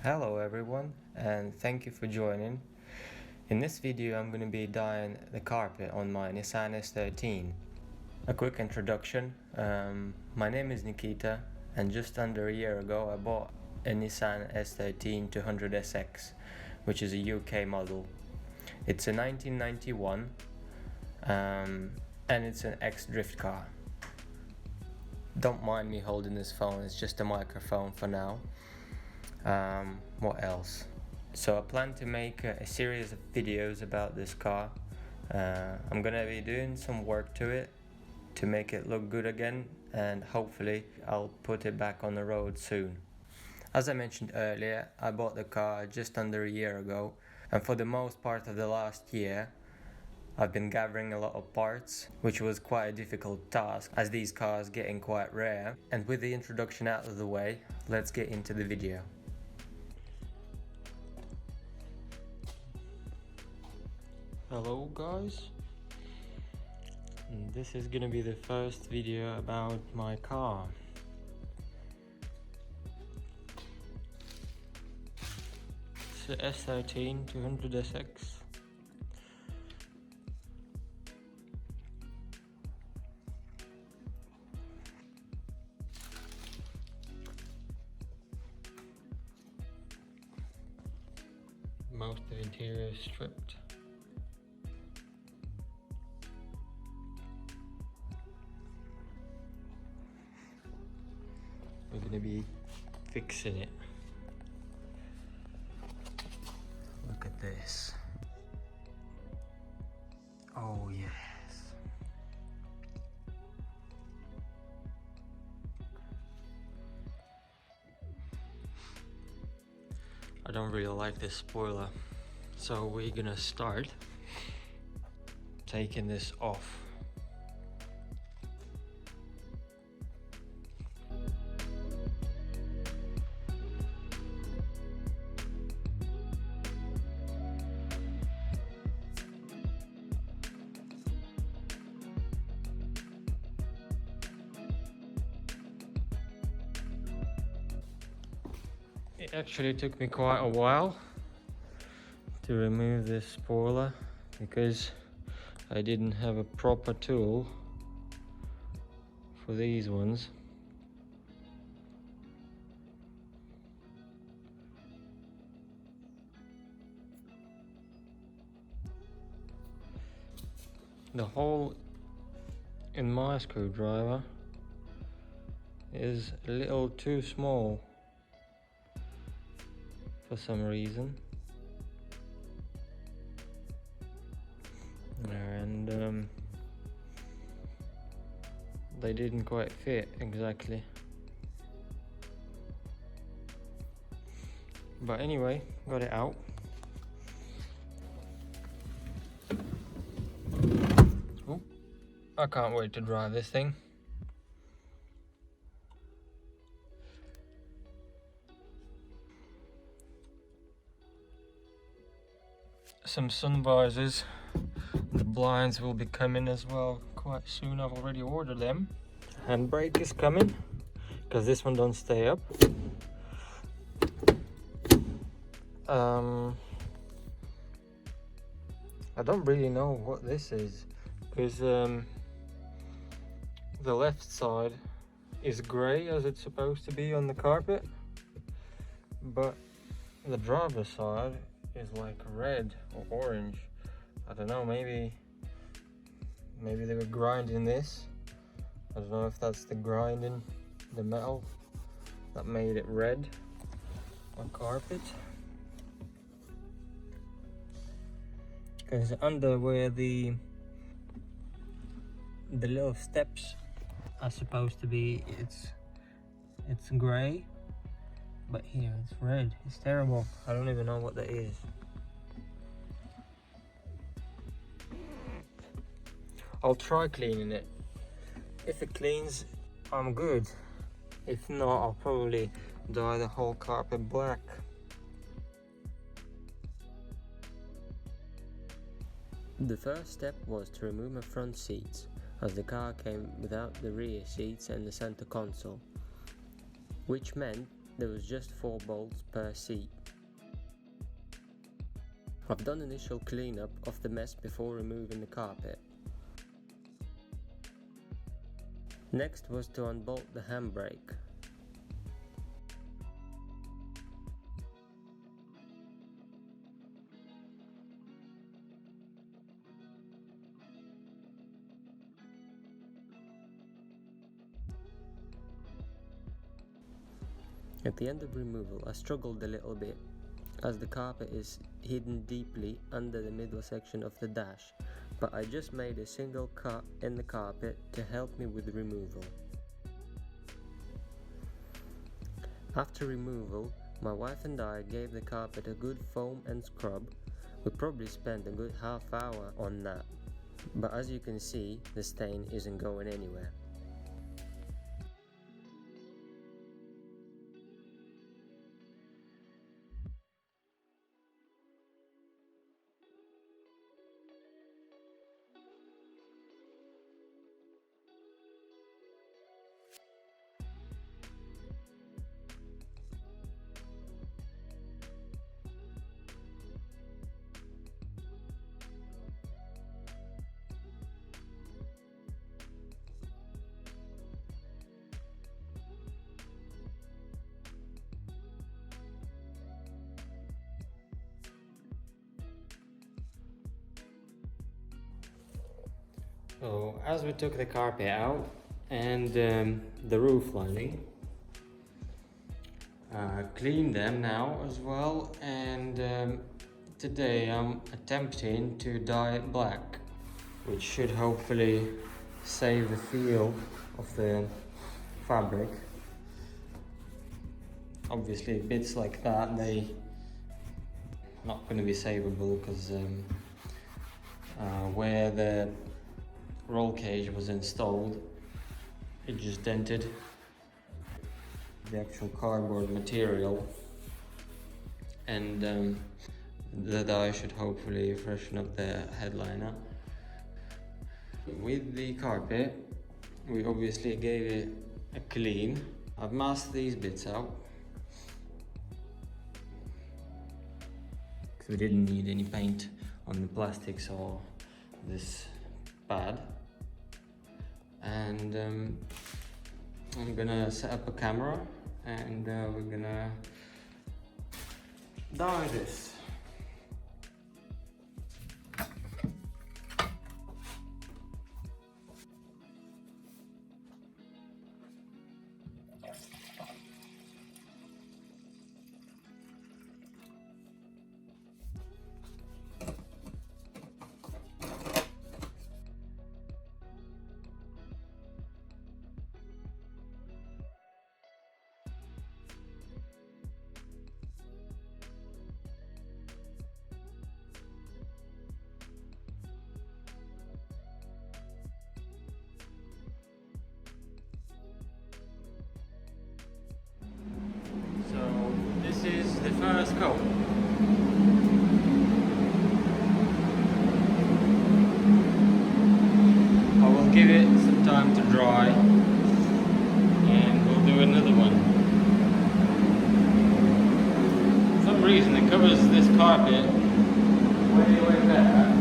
Hello everyone, and thank you for joining. In this video I'm going to be dyeing the carpet on my Nissan S13. A quick introduction, my name is Nikita, and just under a year ago I bought a Nissan S13 200SX, which is a UK model. It's a 1991 and it's an X-drift car. Don't mind me holding this phone, it's just a microphone for now. What else? So I plan to make a series of videos about this car. I'm gonna be doing some work to it to make it look good again, and hopefully I'll put it back on the road soon. As I mentioned earlier, I bought the car just under a year ago, and for the most part of the last year I've been gathering a lot of parts, which was quite a difficult task as these cars getting quite rare. And with the introduction out of the way, let's get into the video. Hello guys, and this is gonna be the first video about my car. It's the S13 200SX. Most of the interior is stripped. We're going to be fixing it. Look at this. Oh yes. I don't really like this spoiler, so we're gonna start taking this off. It actually took me quite a while to remove this spoiler because I didn't have a proper tool for these ones. The hole in my screwdriver is a little too small for some reason, and they didn't quite fit exactly. But anyway, got it out. Oh, I can't wait to drive this thing. Some sun visors. The blinds will be coming as well quite soon. I've already ordered them. Handbrake is coming because this one don't stay up. I don't really know what this is because the left side is grey as it's supposed to be on the carpet, but the driver's side is like red or orange. I don't know, maybe they were grinding this. I don't know if that's the grinding, the metal that made it red on carpet. Because under where the little steps are supposed to be, it's grey. But here it's red. It's terrible. I don't even know what that is. I'll try cleaning it. If it cleans, I'm good. If not, I'll probably dye the whole carpet black. The first step was to remove my front seats, as the car came without the rear seats and the center console, which meant there was just 4 bolts per seat. I've done initial cleanup of the mess before removing the carpet. Next was to unbolt the handbrake. At the end of removal, I struggled a little bit as the carpet is hidden deeply under the middle section of the dash, but I just made a single cut in the carpet to help me with the removal. After removal, my wife and I gave the carpet a good foam and scrub. We probably spent a good half hour on that, but as you can see, the stain isn't going anywhere. So as we took the carpet out and the roof lining, cleaned them now as well, and today I'm attempting to dye it black, which should hopefully save the feel of the fabric. Obviously bits like that, they not going to be savable because where the roll cage was installed, it just dented the actual cardboard material, and the dye should hopefully freshen up the headliner. With the carpet, we obviously gave it a clean. I've masked these bits out because we didn't need any paint on the plastics or this pad. And I'm gonna set up a camera and we're gonna dye this. This is the first coat. I will give it some time to dry and we'll do another one. For some reason it covers this carpet way better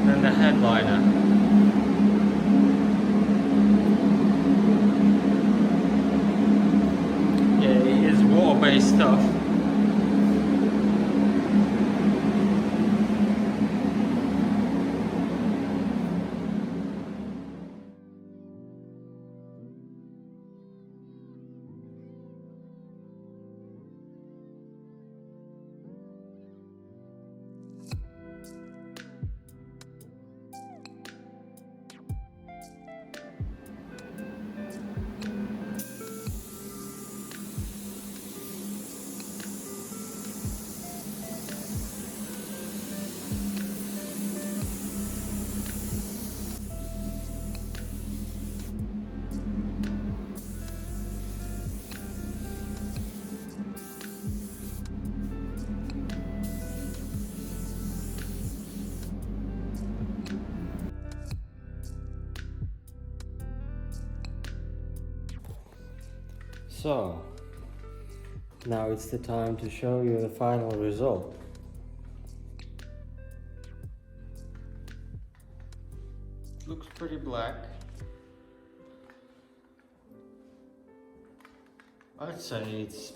than the headliner. Water-based stuff. So, now it's the time to show you the final result. looks pretty black. I'd say it's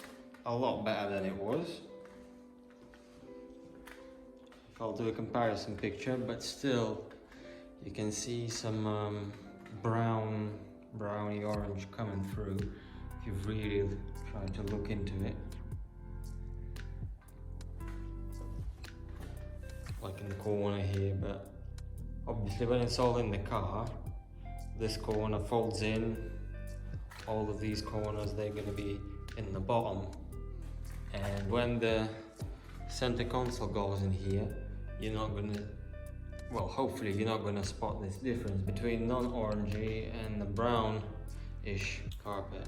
a lot better than it was. If I'll do a comparison picture, but still you can see some browny orange coming through if you've really tried to look into it. Like in the corner here, but obviously when it's all in the car, this corner folds in, all of these corners, they're going to be in the bottom, and when the center console goes in here, you're not going to, well, hopefully you're not going to spot this difference between non-orangey and the brownish carpet.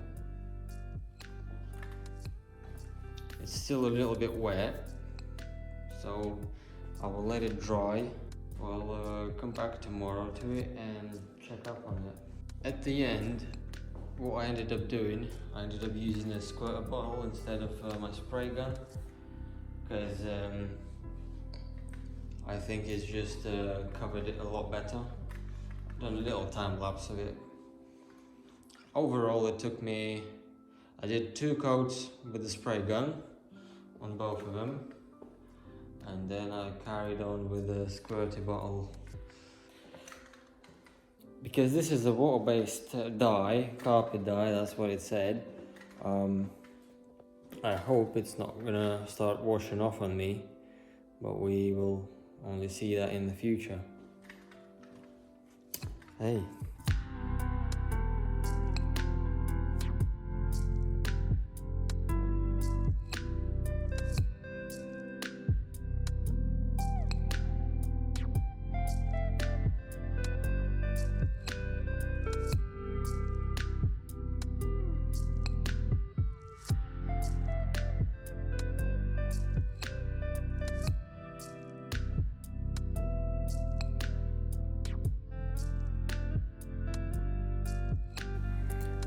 It's still a little bit wet, so I will let it dry. I'll come back tomorrow to it and check up on it. At the end, what I ended up doing, I ended up using a squirter bottle instead of my spray gun, because I think it's just covered it a lot better. Done a little time lapse of it. Overall it took me, I did 2 coats with the spray gun on both of them, and then I carried on with the squirty bottle. Because this is a water-based dye, carpet dye, that's what it said. I hope it's not gonna start washing off on me, but we will only see that in the future. Hey.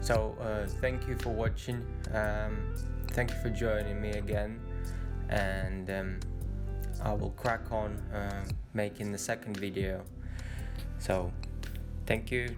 So thank you for watching, thank you for joining me again, and I will crack on making the second video. So thank you.